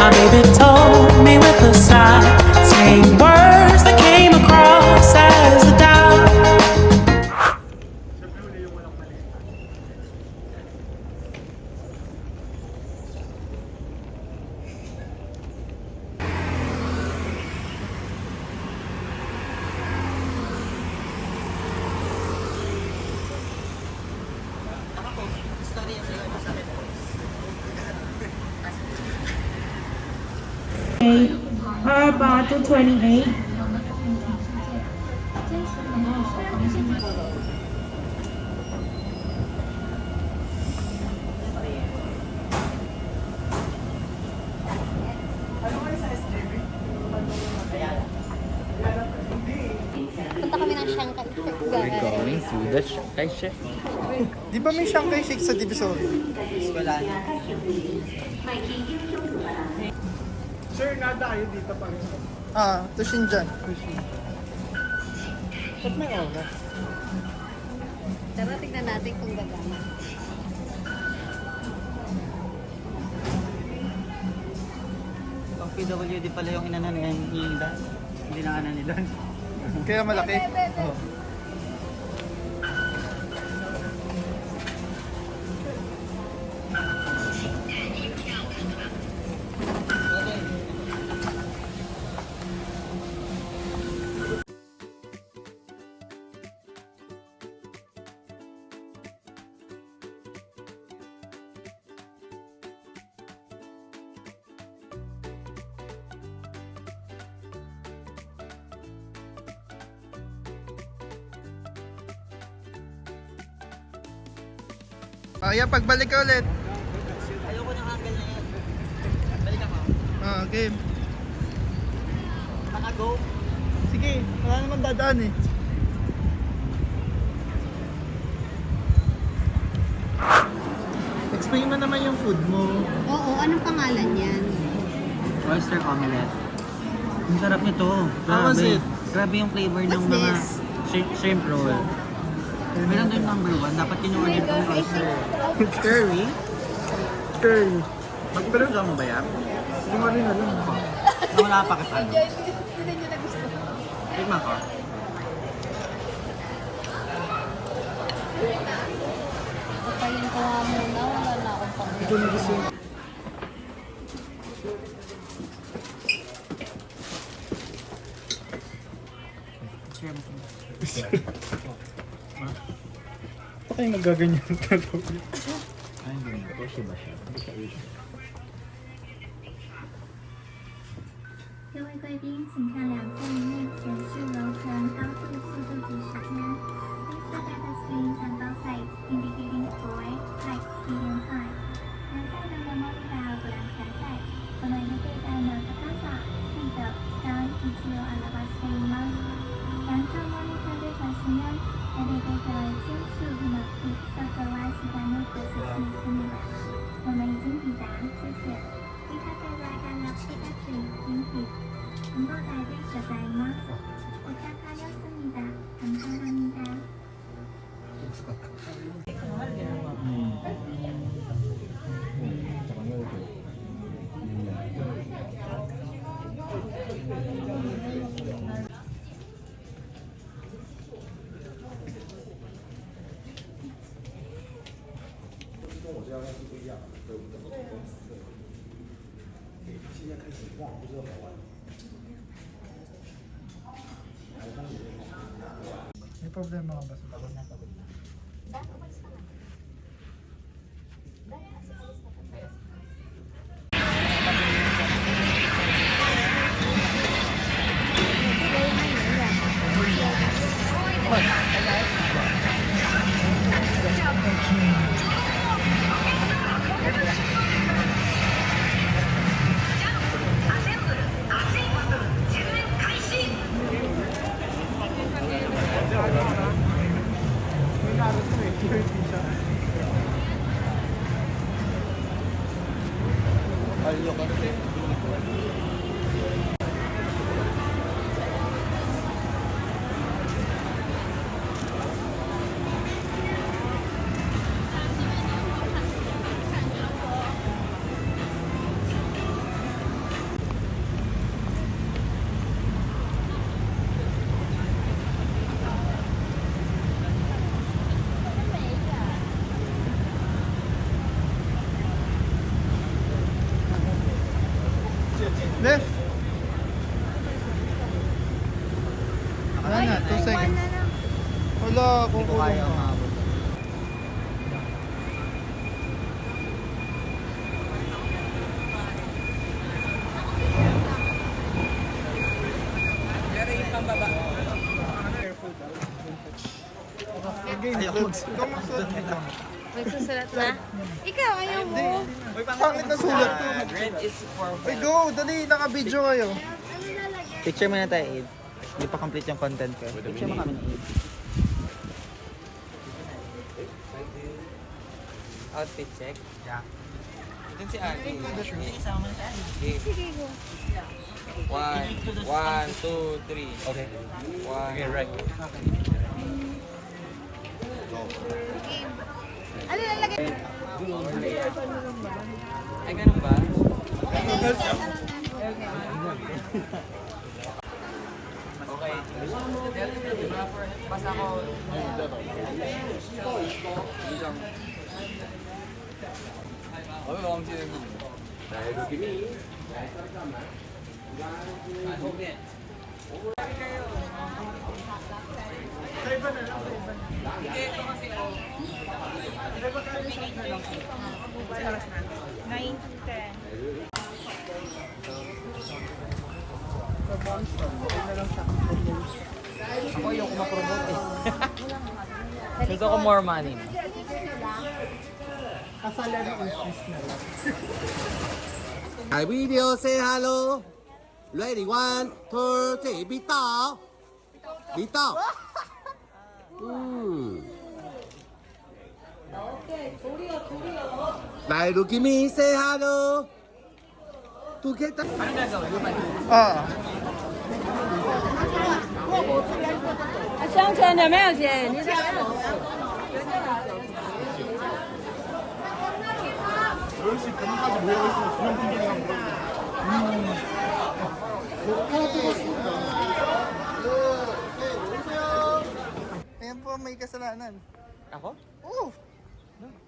My baby told me with a sigh, saying words that came across as a doubt. About 228. Punta kami ng Shanghai. We're going to the Shanghai Shake. Di ba may Shanghai Shake sa Divisoria? Wala na. Sir, nga tayo dito pa rin. Ah, to Xinjiang. Ba't may oras? Tara, tignan natin kung gagana. Pang PWD pala yung inana ni Hilda. Hindi na ana nila. Kaya malaki. Oh. Yeah, pagbalik ka ulit. Ayoko ng angle na yan. Balik ako. Game. Naka-go. Sige, wala naman dadaan eh. Explain mo naman yung food mo. Oo, anong pangalan yan? Oyster omelette. Ang sarap nito. How was it? Grabe yung flavor ng What's mga this? shrimp roll. Meron doon number 1. Dapat yun yung order ko ng oyster. Curry? Curry. Magpapalunga mo ba yan? Hindi mo rin alam. Wala pa kita. Tignan ko. Patayin ko nga muna. Wala na akong pang... Ito na gusto. Bakit kayo nagaganyan talaga? Ay, hindi ko siya ba siya? Hindi siya Asian. 各位贵宾，请看两侧一面显示楼层高度、速度及时间。Please look at the screens on both sides indicating floor, height, speed, and time. 蓝色的メモリがご覧ください。このエレベーターの高さ、スピード、時間、位置を表しています。两侧モニターで確認、エレベーターは迅速の速度は時間のprocessに進みます。我们已经抵达，谢谢。We have arrived at the factory. Thank you. 정보 다들 고자이마스. 도착하였습니다. 감사합니다. May problema ka ba sa pagod na? Left. Wala na, 2 seconds. Wala, Hindi ko kaya kukulang. umabot. Careful daw. Again, Ayoko ikaw magsulat dito. Magsusulat na? Ikaw, ayaw mo. Pangit na sulat to. Red is for Hey, go! Dali, naka-video kayo. Picture muna tayo, Ed. Hindi pa complete yung content ko. Picture mo kami ng Ed. Outfit check? Yeah. Ito si Ate. Isama mo na tayo. Sige, go. 1, 2, 3. Okay. Okay, right. Game. Ano lalagay? Ay, ganun ba? Okay. Basta ako. Okay, baka sino yung Ako yung kumapromote eh. Gusto ko more money. Kasala na office na lang. Hi video, say hello. Ready, 1, 2, 3, bitaw. Bitaw. Like, look at me, say hello. Together. Ah. 香橙有没有姐？你在？ Ayan po, may kasalanan. Ako? Oo.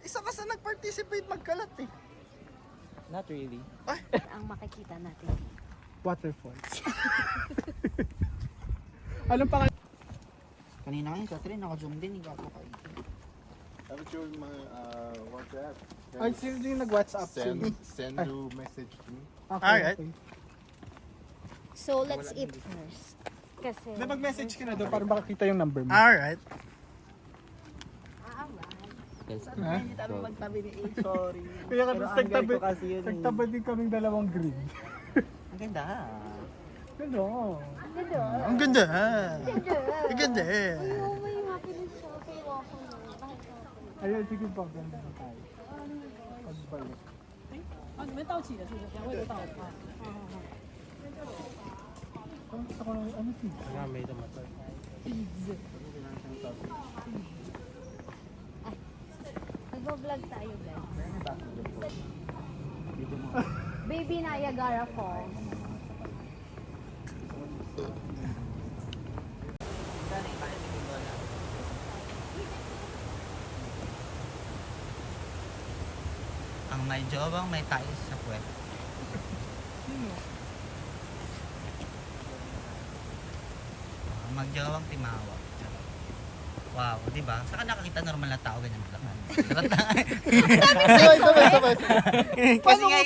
Isa ka sa nag-participate magkalat eh. Not really. Ang makikita natin. Waterfalls. Anong pangalan? Kanina kayo, Catherine, naka-zoom din. Ikaw ako kayo. Haven't you my WhatsApp? Ay, sino yung nag-WhatsApp Send you message to me. Alright. So, let's eat first. Kasi... Na mag-message ka na doon para makakita yung number mo. Alright. Ha? Hindi tayo magtabi ni Ed, sorry. Kaya Pero kasi angle ko kasi yun eh. nagtabi din kaming dalawang grid. Ang ganda. Ganda. Ang ganda. Ang ganda. Oh, may happiness siya. Okay, ako na. Bakit ka? Ayun, sige pa. Ganda na tayo. Pagbalik. Ang gusto ko ng ano pizza? Nag-vlog tayo, guys. Baby Niagara Falls. Ang may jobang may tais sa puwet. Ang magjawang timawa. Wow, di ba? Saka nakakita normal na tao ganyan lang. Sabay. Kasi nga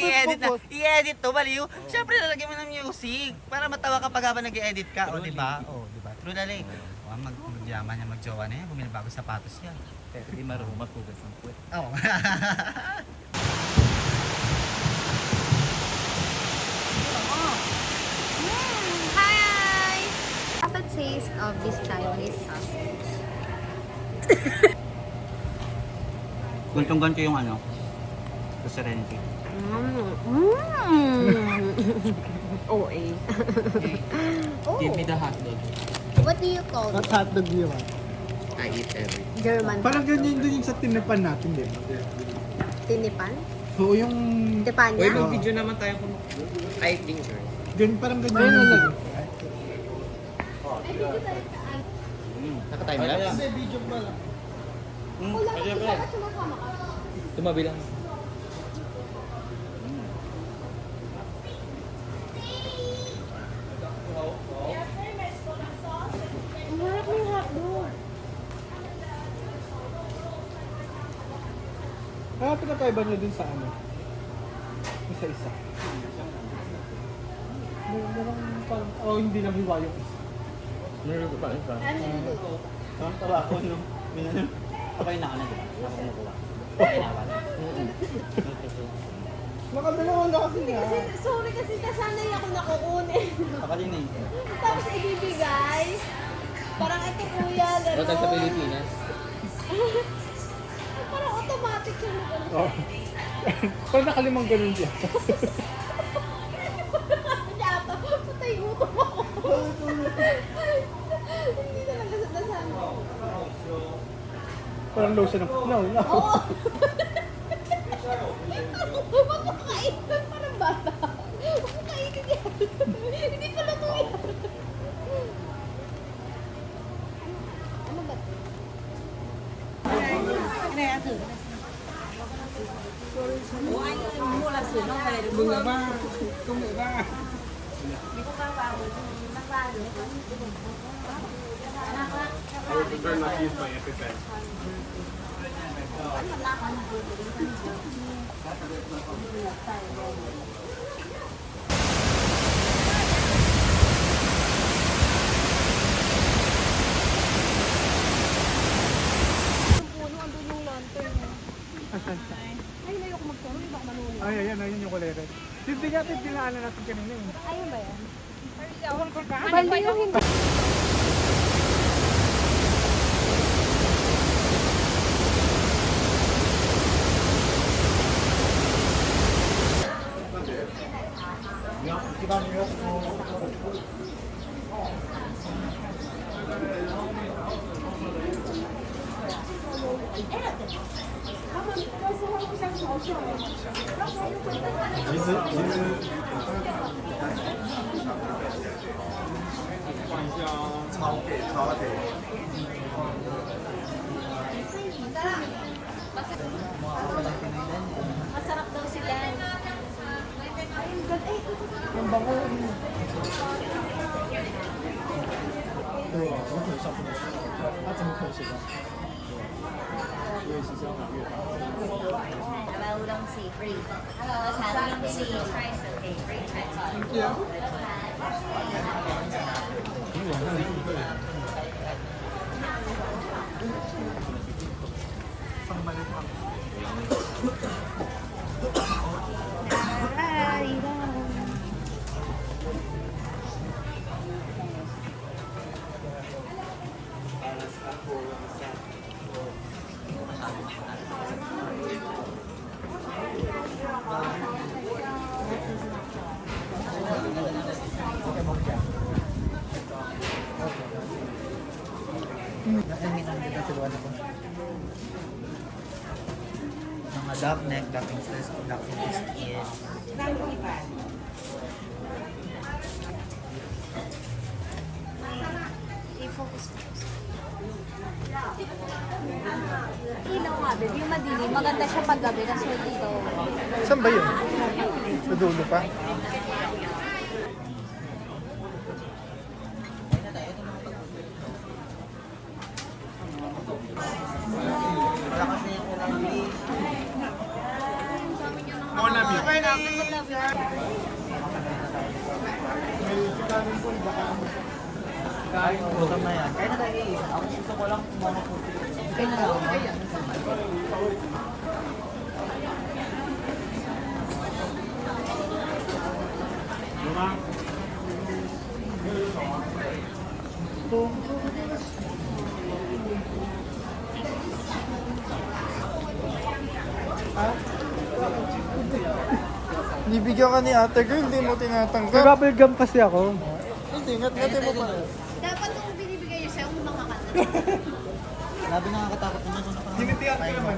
i-edit to, baliw. Siyempre lalagyan mo ng music para matawa ka pag habang nag-edit ka, o di ba? O, di ba? True laling. O, magyaman niya, magjowa na yan, bumili bago sapatos niya. Pero hindi marunong magpugas ng puwet. Oo. Hi! Have a taste of this Chinese sausage. Gantong-ganto yung ano, sa Serenity. OA. Oh. Give me the hotdog. What do you call At it? hotdog yun. I eat everything. German Parang hotdog. ganyan din yung sa tinapan natin, di ba? Tinipan? Oo, yung... Tepanya? Uy, mag-video naman tayo kung I think, sir. Parang ganyan yung lagi. Naka-time lapse? Hindi, video pala. Tumabi lang. pinagkaiba niyo dun sa ano? Isa-isa. Mukhang parang, hindi lang hiwa yung isa. Meron pa isa. Tara ako yung okay na ka na, diba? Ako kumukuha. Okay na ka na. Nakadalawa na kasi nga. Sorry kasi nasanay ako nakukunin. Kakalin eh. Tapos ibibigay. Parang ito kuya, gano'n. Batag sa Pilipinas. Parang automatic yung Oh. Parang nakalimang ganun siya. Yata, patay gutom ako. Hindi talaga sa nasanay. Parang low siya ng, no. Oo. Huwag mo kainin. Parang bata. Huwag mo kainin yan. Hindi pala ito yan. Ano ba? Puno, andun yung lantern. Ay, ayoko magturo. Baka manunod. Ay, ayan yung kulere. Hindi natin dinaanan natin kanina eh. Ayun ba yan? Ano Bali yung hindi. Masarap daw sila. Ang bango. Udang si free. Tapos halo si rice. Okay, free rice. Yeah. Mga duck neck, duck instead, duck skin. I-focus mo. Ilaw nga, babe. Yung madilim. Maganda siya pag gabi kasi dito. Saan ba yun? Sa dulo pa? Wala kasi yung kulay. Gutom na yan. Kaya na tayo eh. Ako gusto ko lang kumama po. Kaya na lang. Nibigyan ka ni ate girl, hindi mo tinatanggap. Bubble gum kasi ako. Hindi, ngat-ngatin mo pa. Dapat kung binibigay niyo sa'yo, kung makakanta. Labi nakakatakot naman kung nakakatakot. Tinitiyak ko naman.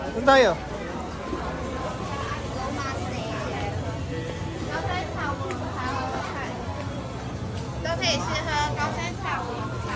Saan tayo? 都可以是喝高山茶无茶。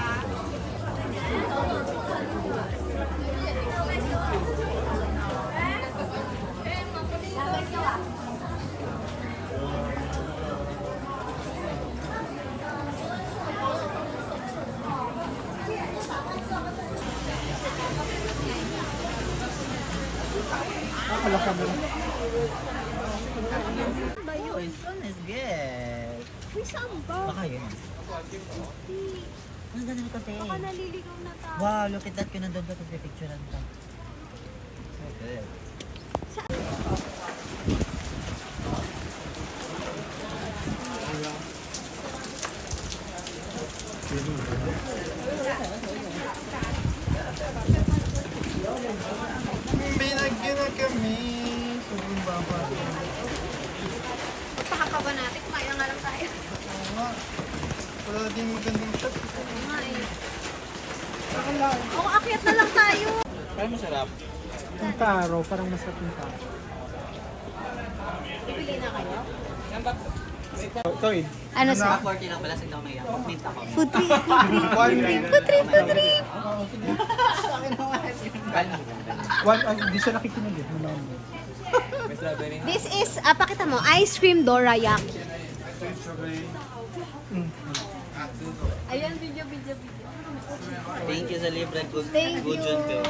Oh, this one is good. Uy, saan ba? Baka yun. Ang ganda ng kape. Baka naliligaw na tayo. Wow, look at that. Kung nandun ba ito, picturean ka. So good. Binagyan na kami. Sobrang baba. Pakapa ba natin? Kumaya nga lang tayo. Oo nga. Wala din magandang shot. Oo nga eh. Oo, akyat na lang tayo. Parang masarap. Yung taro, parang masarap yung taro. Ibili na kayo? Toy. Ano sa? 40 lang pala, sige ako may mint ako. Food trip, food trip, food trip, food trip, food trip. Hindi siya nakikinig eh. May strawberry. This is, pakita mo, ice cream dorayaki. Ayan, video. Thank you sa libre. Good, Thank good you. yun ko.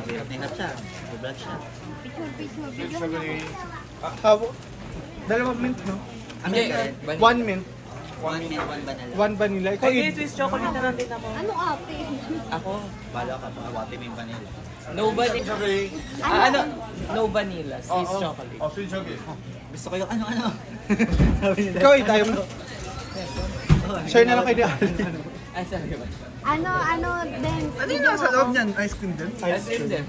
Mahirap siya. Vlog siya. Picture. Dalawang mint, no? Hindi. One mint. 1 mint, 1 vanilla. One vanilla. Ikaw, Swiss chocolate na natin ako. Ano ate? Ako? Bala ka, wati may vanilla. No vanilla. Ano? No vanilla. Swiss chocolate. Gusto ko yung ano. Sabi nila. ikaw tayo mo. Share na lang kayo. Ay, sorry ba? Ano, then, Ano yung nasa loob niyan? Ice cream din? Ice cream din.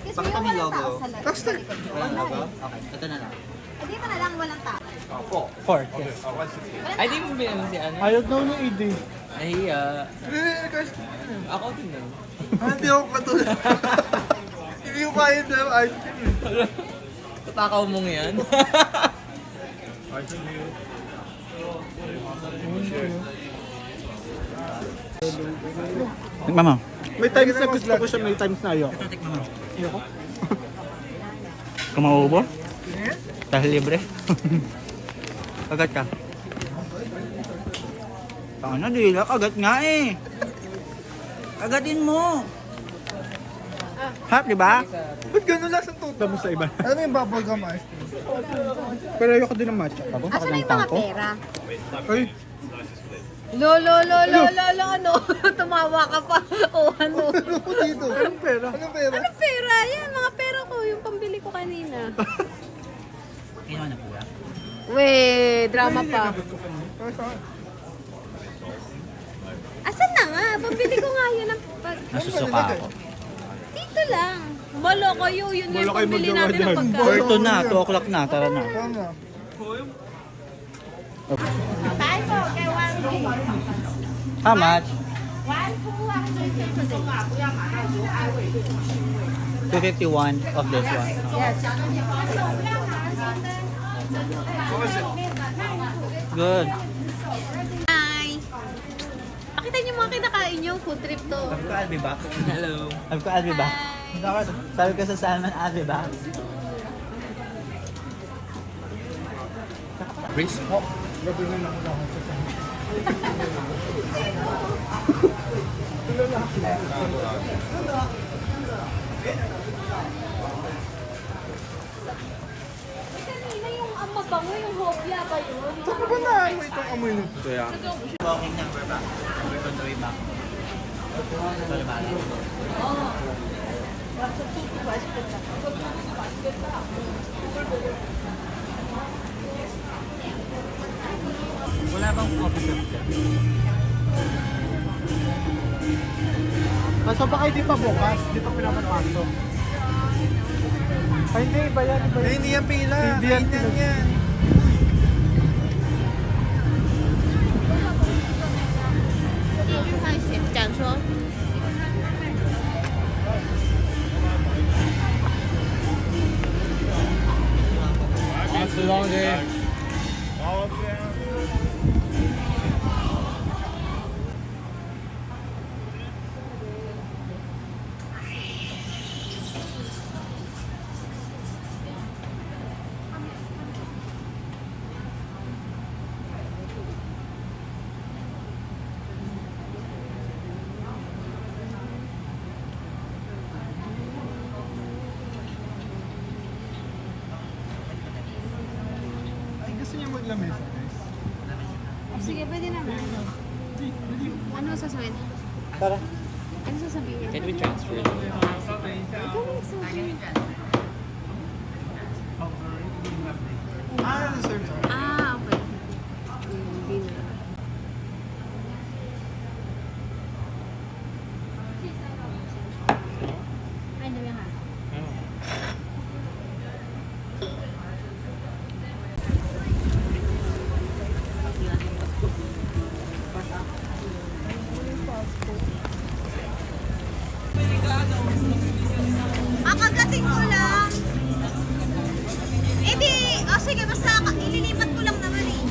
Kasi Bakit yung may walang logo? tao sa loob. Tapos na. Walang logo? Okay, ito na lang. Dito na lang, walang tao. 4. Yes. Ay, di mo ba naman si ano? Ayaw daw ng ID. Nahiya. Ako din na. Hindi ako katulad. Hindi ko kaya na ice cream. Tatakaw mong yan. Tikman mo. May times na gusto ko siya, may times na ayaw. Ito, tikman mo. Ayoko. Kung mauubo? Dahil libre. Kagat ka. Ano, dila? Kagat nga eh. Kagatin mo. Harap, di ba? Ba't gano'n lasang tuta mo sa iba? Ano yung bubblegum ice cream? Pero ayoko din ng matcha. Asa na yung mga pera? Ay, Lo, ano? Tumawa ka pa. O ano? ano po dito? Anong pera? Anong pera? Anong pera? Yan, mga pera ko. Yung pambili ko kanina. Kinuha na po ba? We, drama pa. Asan na nga? Pambili ko nga yun. Nasusuka ako. Dito lang. Malo kayo. Yun nga yung Malo kayo pambili magawa natin ng dyan. pagkain. 2 na, 2 o'clock na, tara na. Tama. Tayo po, kay How much? 251 of this one. Yes. Good. Hi. Pakita niyo mga kinakain niyo. Food trip to. Sabi ko, I'll be back. Hello. Sabi ko, I'll be back. Sabi ko sa salmon, I'll be back. Brisk po. Kanina yung mabango, yung hopya ba yun? Saan ba naamoy itong amoy nito? Walking na, we're back. We're on the way back. Sorry, Mali. Wala bang coffee shop dyan? Kaso baka hindi pa bukas, hindi pa pinapapasok. Ay, hindi, iba yan, iba yan. Hindi yan pila, hindi yan yan. It's a long day. Oh, sige, pwede naman. Ano sasabihin? Tara. Ano sasabihin? Can we transfer? Ikaw yung sasabihin. Ah, okay. Hindi na. Ay, dami ha. Kakagating ko lang. Eh di, oh sige, basta ililipat ko lang naman eh.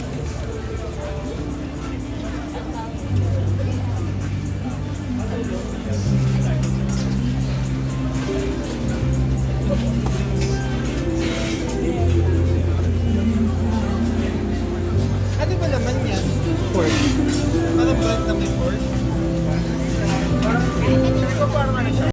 Ano ba naman yan? Pork. Parang bread na may pork. Hindi ko parang ano siya.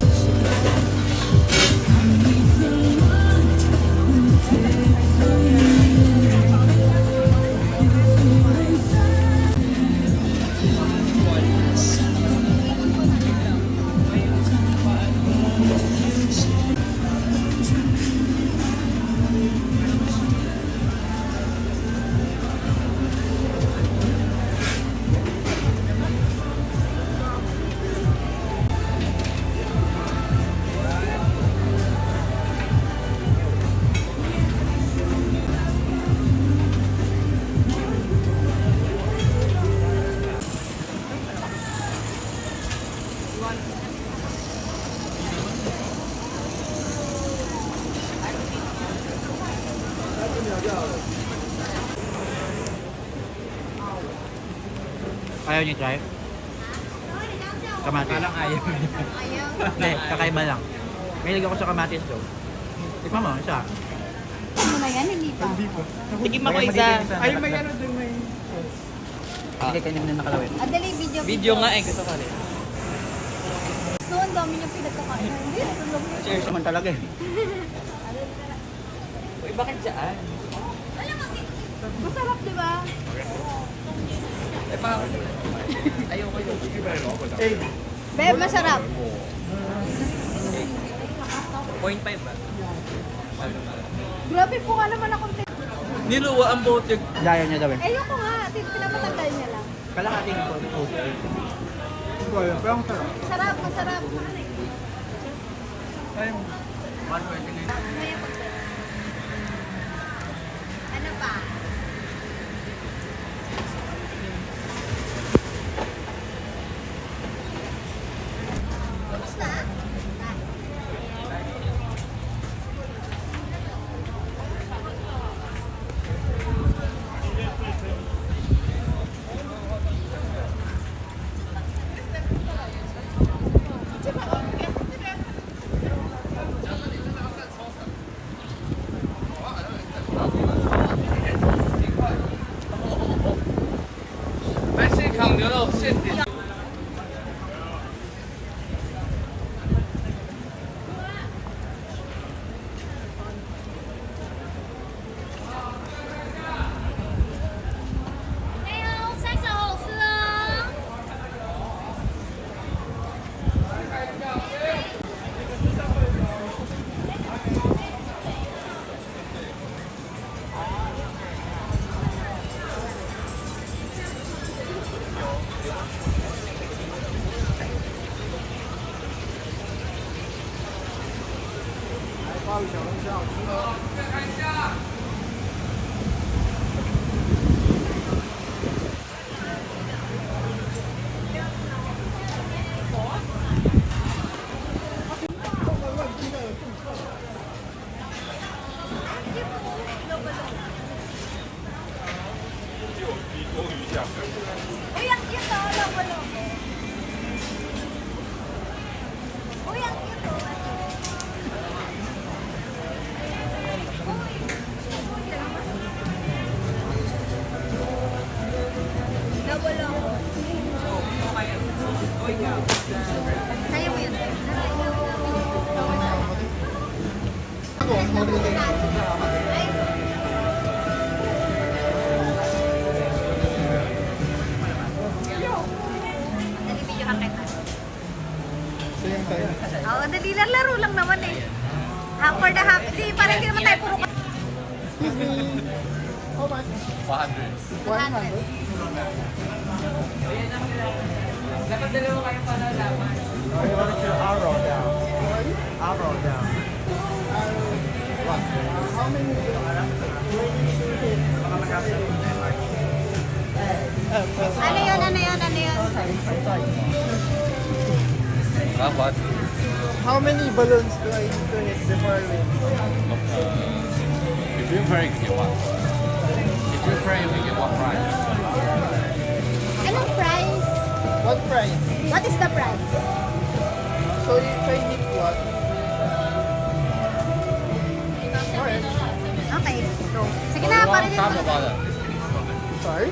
Ayaw niyo try? Kamatis. Parang ayaw niya. Ayaw. Hindi, kakaiba lang. May ako sa kamatis daw. Tikman mo, isa. Ano na yan? Hindi pa. Hindi pa. Tigim ako isa. Ay, may ano din may... Hindi kanya na nakalawin. Adali, video. Video nga eh, gusto ko rin. So, ang dami niyang pinagkakain. Hindi, natulog niya. Cheers naman talaga eh. Uy, bakit dyan? Masarap, di ba? Eh, pa. Ayoko yun. Beb, masarap. 0.5 ba? Grabe po ka naman akong Niluwa ang bote. Ayaw niya daw eh. ayoko nga. Pinapatanggal niya lang. Kalahating po. Hindi ko alam. Pero ang sarap. Sarap, masarap. Ano pa? Kumusta? Uy, ang cute oh, lobo-lobo. Uy, ang cute oh. Lobo-lobo. Kaya mo yun. Ay, 100. 100. Dapat dalawa kayo para laman. You want to arrow down. Arrow down. How many? Ano yun? Dapat. How many balloons do I need to hit before I win? If you pray, you want. If you pray, we get one prize. Anong price? What price? What is the price? So if I hit what? Alright. Okay, go. Sige na, parinig Talk mo. about it. Sorry?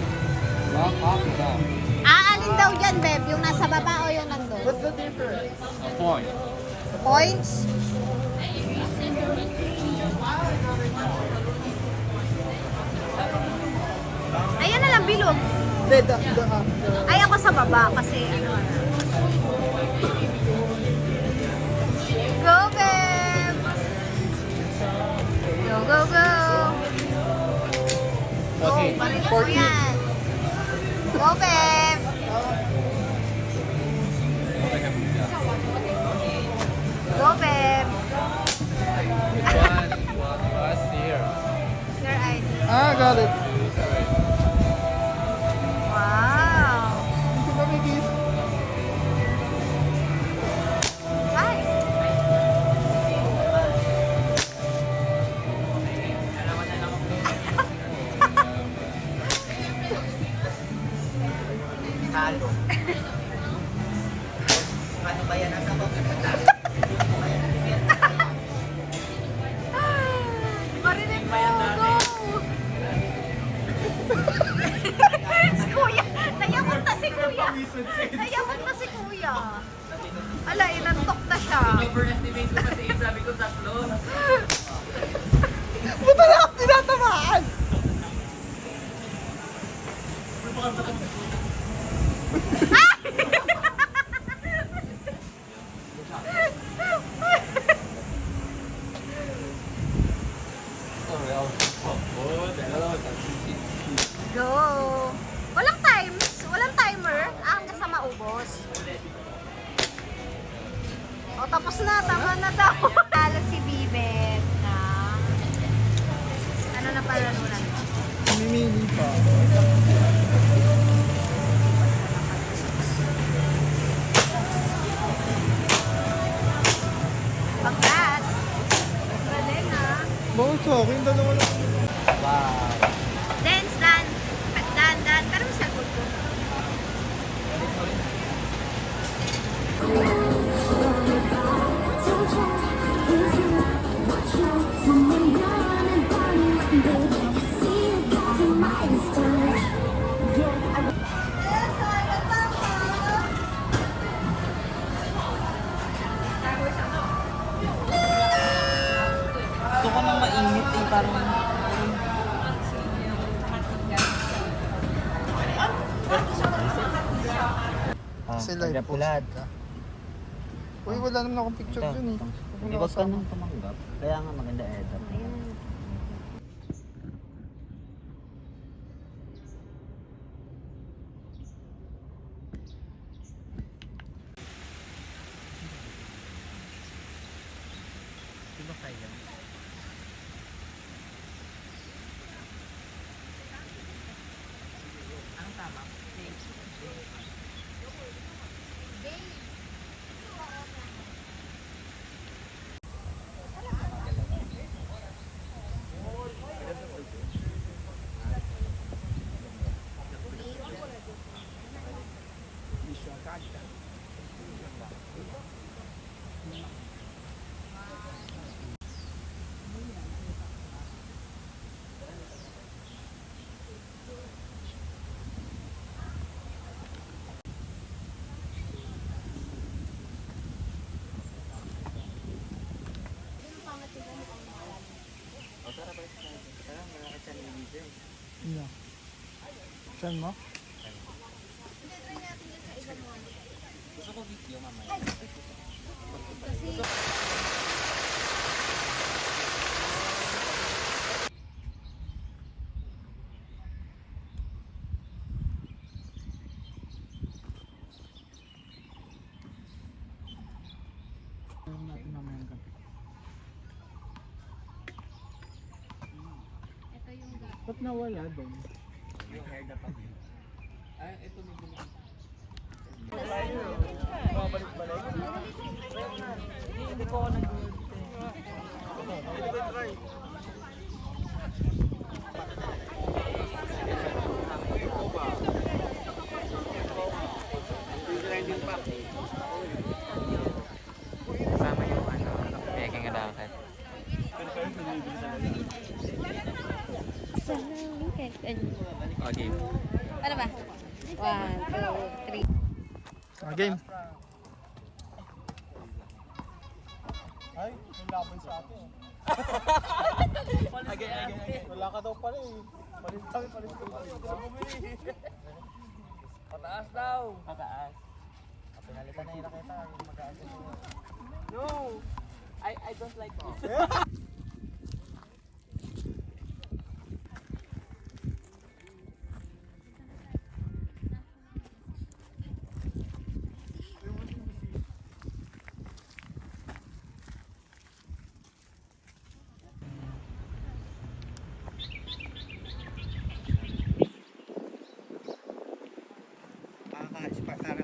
Long talk about Aalin daw dyan, Beb? Yung nasa baba o yung nandun? What's the difference? a point. Points? Ayan na lang, bilog. The Ay, ako sa baba kasi ano. Go, Beb! Go, go, go! Go, parinig mo yan. Go, Beb! Go, Beb! Last year. Your ID. got it. Wow! Thank you, Mami Kiss. Ay! Talo. Paano ba yan? Nasa bawang Marinig mo! Go! Si Kuya! Nayamot na si Kuya! Nayamot na si Kuya! Ala, inantok na siya. Overestimate ko kasi sabi ko tatlo. Buta na ako tinatamaan! Go! Walang times, walang timer. Hanggang sa maubos. O, tapos na. Tama na daw. Talo si Bibet na... Ano na pala nunan? Mimili pa. Congrats! Galing ah. Bakit sa akin? Dalawa lang. Dance, Dan. Dan. Pero mas nagod ko. Gusto ko nang mainit eh, parang... Kasi live post ka. Uy, wala naman akong picture dun eh. Hindi, wag ka nang tumanggap. Kaya nga maganda edit. Diba kaya? Anong tama? Ano? Saan mo? Gusto ko video mamaya. Ba't nawala doon? Hindi ko ako nag Kasama yung peking racket. Okay. Ano ba? 1, 2, 3. Game. Ay, may laban sa atin. Wala ka daw pala eh. Palit kami. Pataas daw. Pataas. Pinalitan na yung raketa. No. I don't like this.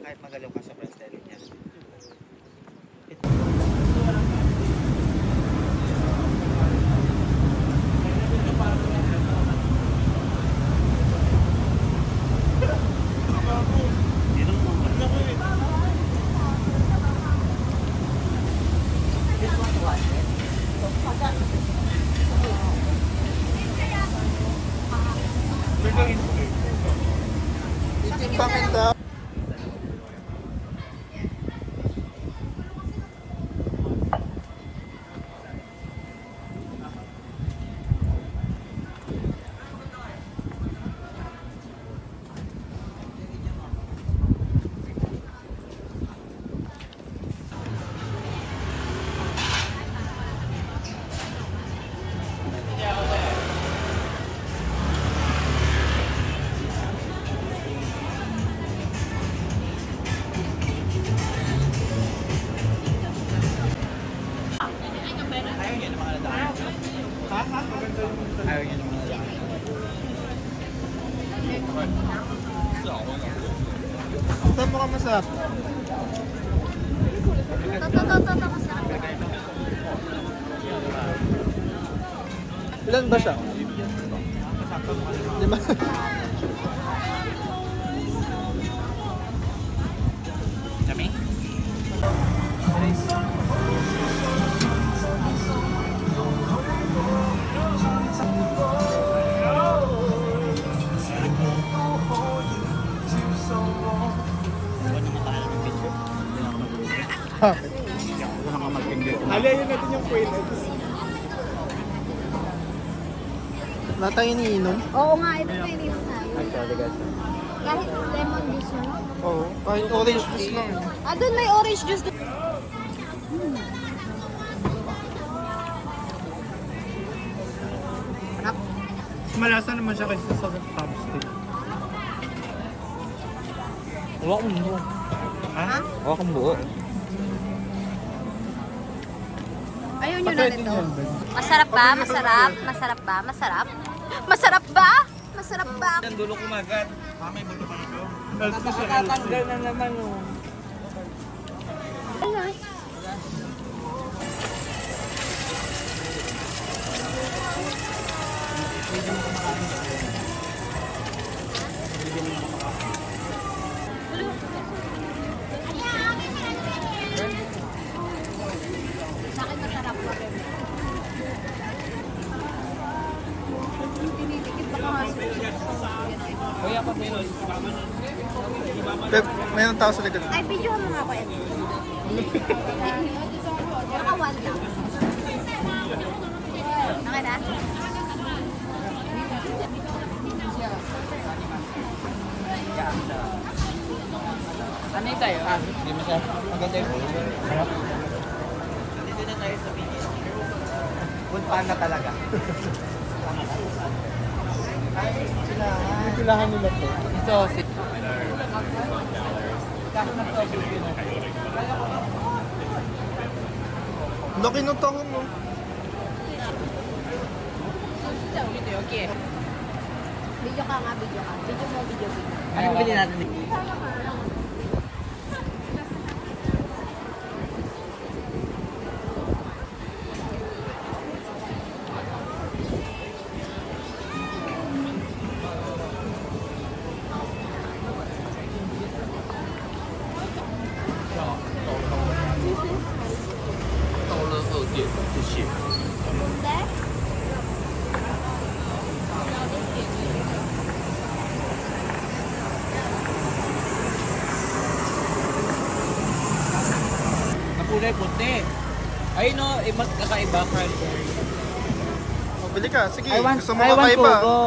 Kahit magalaw ka sa bracelet niya. Paminta. Ayaw niya naman na lang. Saan mo ka masarap? Ilan ba siya? 5. Kami? Halayin natin yung quail eggs. Wala tayo iniinom? Oo nga, ito pa ininom tayo. Kahit lemon juice mo. Oo. Kahit orange juice lang. Ah, doon may orange juice. Malasa naman siya kaysa sa chopstick. Wala kong buo. Ha? Wala kong buo. Ayaw nyo na Pwede nito. yan, Ben. Masarap ba? Masarap? Masarap ba? Masarap? Masarap ba? Masarap ba? Ang dulo kumagat. May buto pa nito. Healthy siya, Tatanggal healthy. na naman oh. Sa akin masarap pa rin. Tinitikit pa ka nga. Kuya pa meron. Beb, mayroong tao sa likod. Ay, video mo nga ako ito. Naka 1 lang. Okay na? Ano yung tayo? Hindi mo siya. Maganda yung bulo. Harap. Nandito na tayo sa video. Puntaan na talaga. Pilahan nila to. So, kahit na to, Laki ng tahong mo. okay. Video ka nga, video ka. Video mo, video. Anong bili natin dito? Nakulay puti. Ay no, magkakaiba cranberry. Bili ka, sige. I want Gusto mo kakaiba. pugo.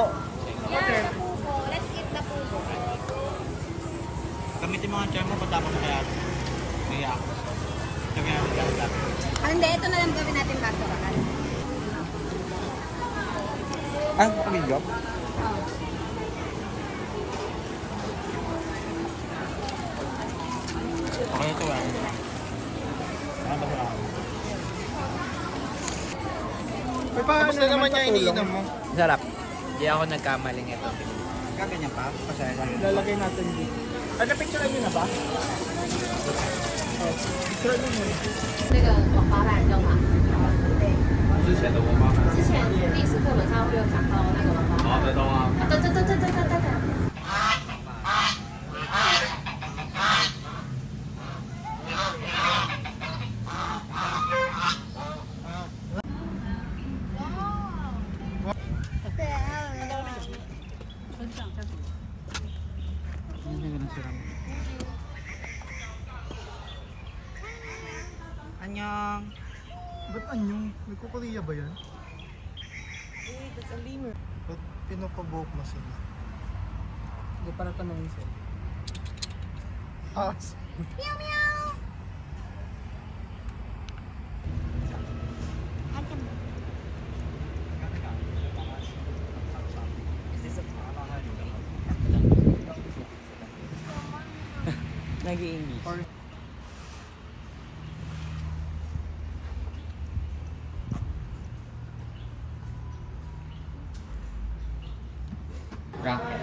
Yeah, the pugo. Let's eat the pugo. Gamitin mo ang charm mo, patapos mo kaya. Kaya ako. Sabi natin lang. Ah, hindi, ito na lang gawin natin basurahan. Ang pag-job? Okay ito ah. Ano ba ako? May paano naman niya iniinom mo? Sarap. Hindi ako nagkamaling ito. Kaganyan pa? Pasaya lang. Lalagay natin dito. Ano, picture niyo na ba? Picture niyo muna. 那个广发兰的嘛，之前第一次课本上会有讲到那个广发兰。对对。Anyong. Ba't anyong? May kukuliya ba yan? Ba't pinapabuhok mo sila? Hindi para tanongin sila. Ah, Nag-i-English. Racket.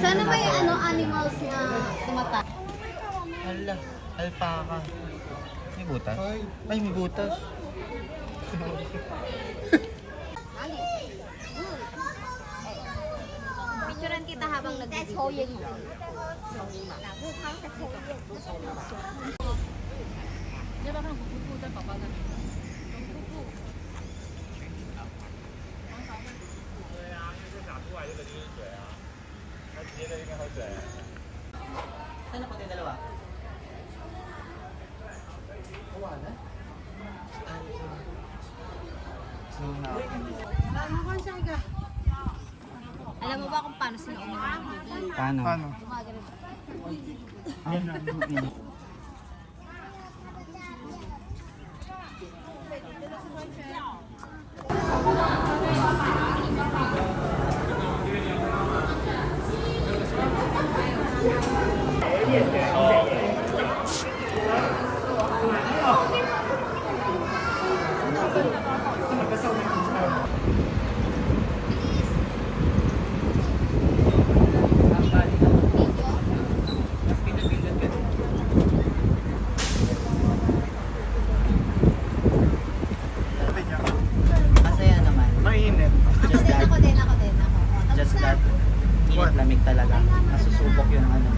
Sana may ano animals na tumatay. Hala, alpaca. May butas? Ay, may butas. Picturean kita habang nag-video. Saan po tayo dalawa? Alam mo ba kung paano sila uminom? Paano? paano? Masaya naman. Mainit. Ako din. Just that, init-lamig talaga. Nasusubok yung ano.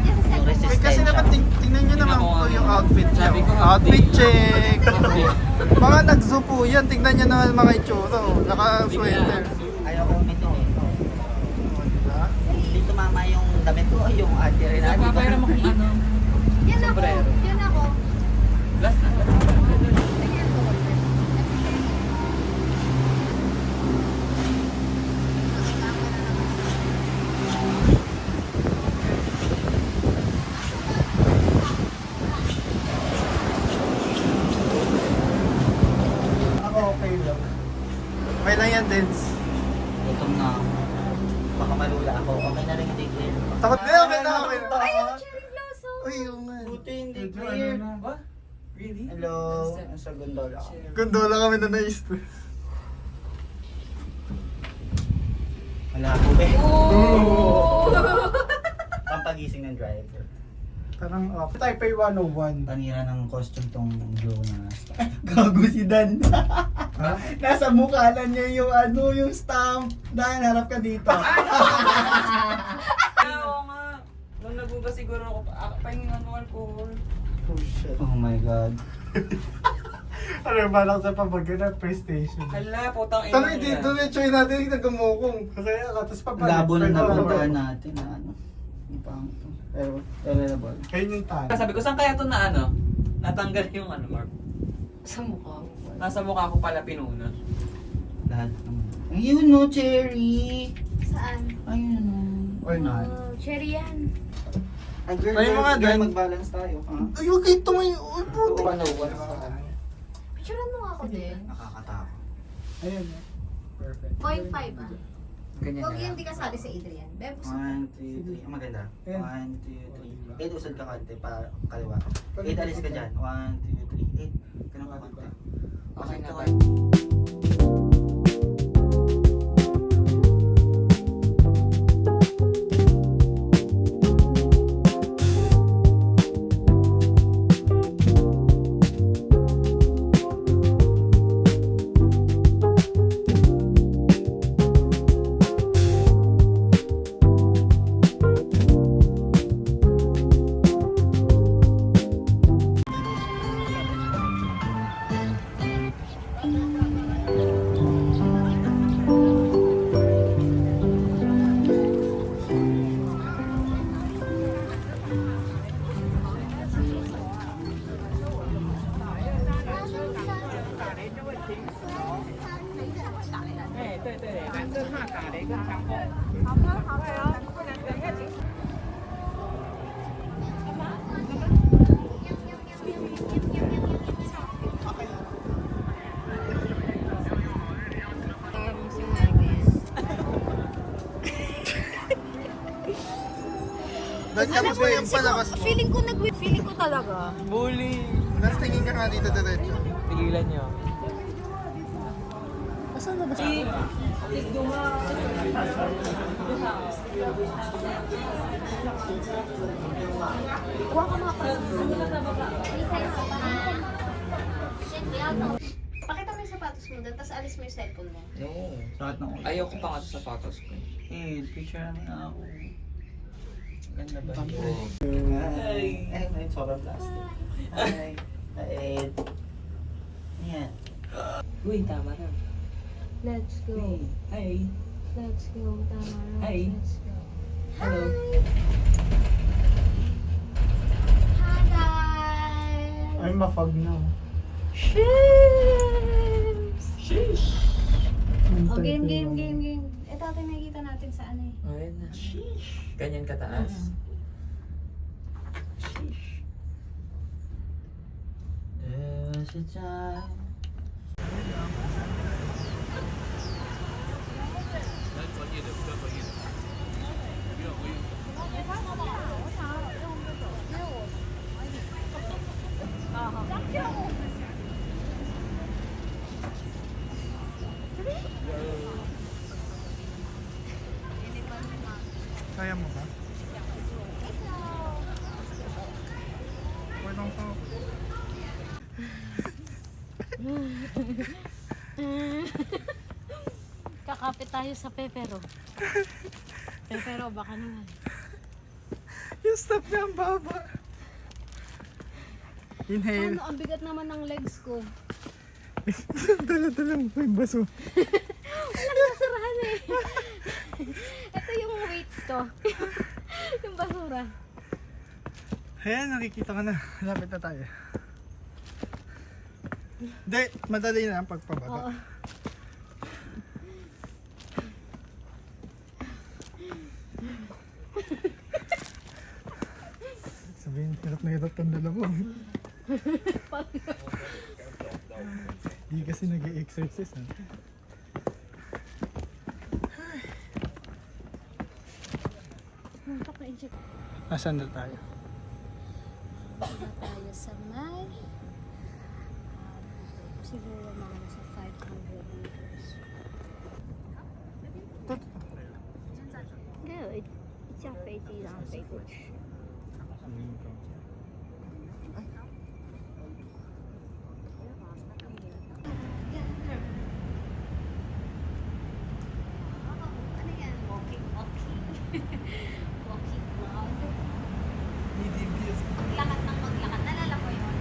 Yung resistensya. Kasi naman, tingnan nyo naman po yung outfit niya. Outfit check! Mga nag-zoo po yan. Tingnan nyo naman mga itsura. Naka-sweater. Ayoko umitin eh. Hindi tumama yung damit ko, yung ate rin natin. Papayra mo kung ano. Yan ako. Yan ako. Last na. Ako okay lang. Okay lang yan, Dens. Gutom na ako. Baka malula ako. Okay na rin hindi clear. Takot na, okay na. Ay, yung cherry blossom. Uy, yung nga. Buti hindi clear. Hello. Nasa gondola ako. Gondola kami na na-stress. Wala po eh. Pampagising ng driver. Parang Taipei 101. Panira ng costume tong Jonas. Gago si Dan. Nasa mukha na niya yung yung stamp. Dan, harap ka dito. Oo nga. Nung nagugas siguro ako, pahingin ng alcohol. Oh shit. Oh my God. Ano yung balak sa pabagyan ng PlayStation? Hala, putang ina. Tama, dito na try natin yung nagumukong. Kaya tapos papalit. Labo na napuntahan natin na ano. Yung pang pero available. Ayun yung talo. Sabi ko, saan kaya ito na ano? Natanggal yung ano, Mark. Sa mukha mo. Nasa mukha ko pala pinuna. Lahat ng... Ayun no, Cherry! Saan? Ayun no. Or not. Oh, cherry yan. Ay, girl, Ay, mga girl, Dan. mag-balance tayo. Ha? Ay, huwag kayo tumayo. Ay, puti. Picturean mo nga ako din. Nakakatakot. Ayun. Perfect. 0.5 ah. Ganyan Huwag na yung lang. hindi kasali sa Adrian. Beb, 1, 2, 3. Ang maganda. Ayan. 1, 2, 3. 8, usad ka konti para kaliwa. 8, alis ka dyan. 1, 2, 3, 8. Ganun ka konti. Okay Usad na ka ba? konti. Ganyan mo yung palakas mo. Feeling ko talaga. Bully! Nas, tingin ka nga dito diretso. Tigilan nyo. Asan na ba siya? Kuha ka mga pa. Pakita mo yung sapatos mo doon, tapos alis mo yung cellphone mo. Lahat ng Ayoko pa nga sa sapatos ko. picture naman ako. Ganda ba? Ay, sobrang plastic. Ay. Ayan. Uy, tama na. Let's go. Ay. Let's go. Tama na. Hi. Let's go. Hello. Hi guys! Ay, mafag na. Sheesh! Oh, game. Ito ate nakikita natin sa ano eh. Ayun na. Ganyan kataas. There's a time. Kaya mo ba? Walang pa. Kakapit tayo sa Pepero. Pepero, baka naman. Yung step niya ang baba. Inhale. Ano, ang bigat naman ng legs ko. Dala-dala mo pa yung baso. Walang basurahan eh. Ito yung weights to. Yung basura. Ayan, nakikita ka na. Lapit na tayo. Hindi, madali na ang pagpababa. Oo. Sabihin, hirap na hirap ang dalawa. Hindi kasi nag-i-exercise. Ha? Pa-inject Asan na tayo? tayo sa may siguro mga nasa 500 meters. 应该有一架飞机，然后飞过去。 Ano yan? Walking cloud. Lakad ng maglakad. Nalala ko yun.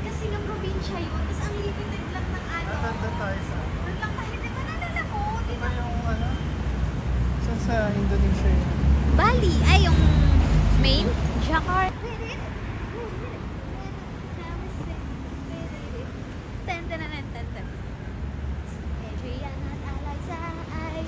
Kasi nga probinsya yun. Tapos ang limited lang ng ano. Naganda tayo sa... Doon lang tayo. Di ba nalala mo? Di Diba ba? yung ano? Saan sa Indonesia yun? Bali. Ay, yung main? Jakarta. Ten, ten, ten, ten, ten. Adrian at Eliza ay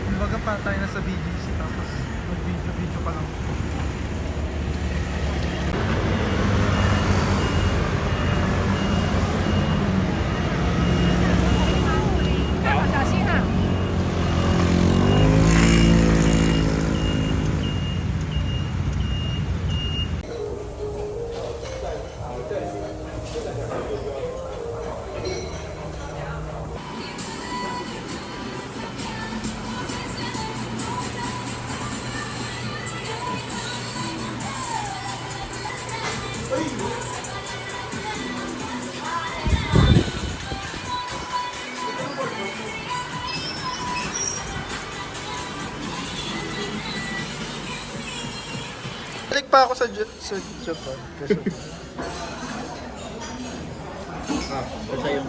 Kumbaga pa tayo nasa BGC tapos mag-video pa lang. Balik pa ako sa Japan. Ito yung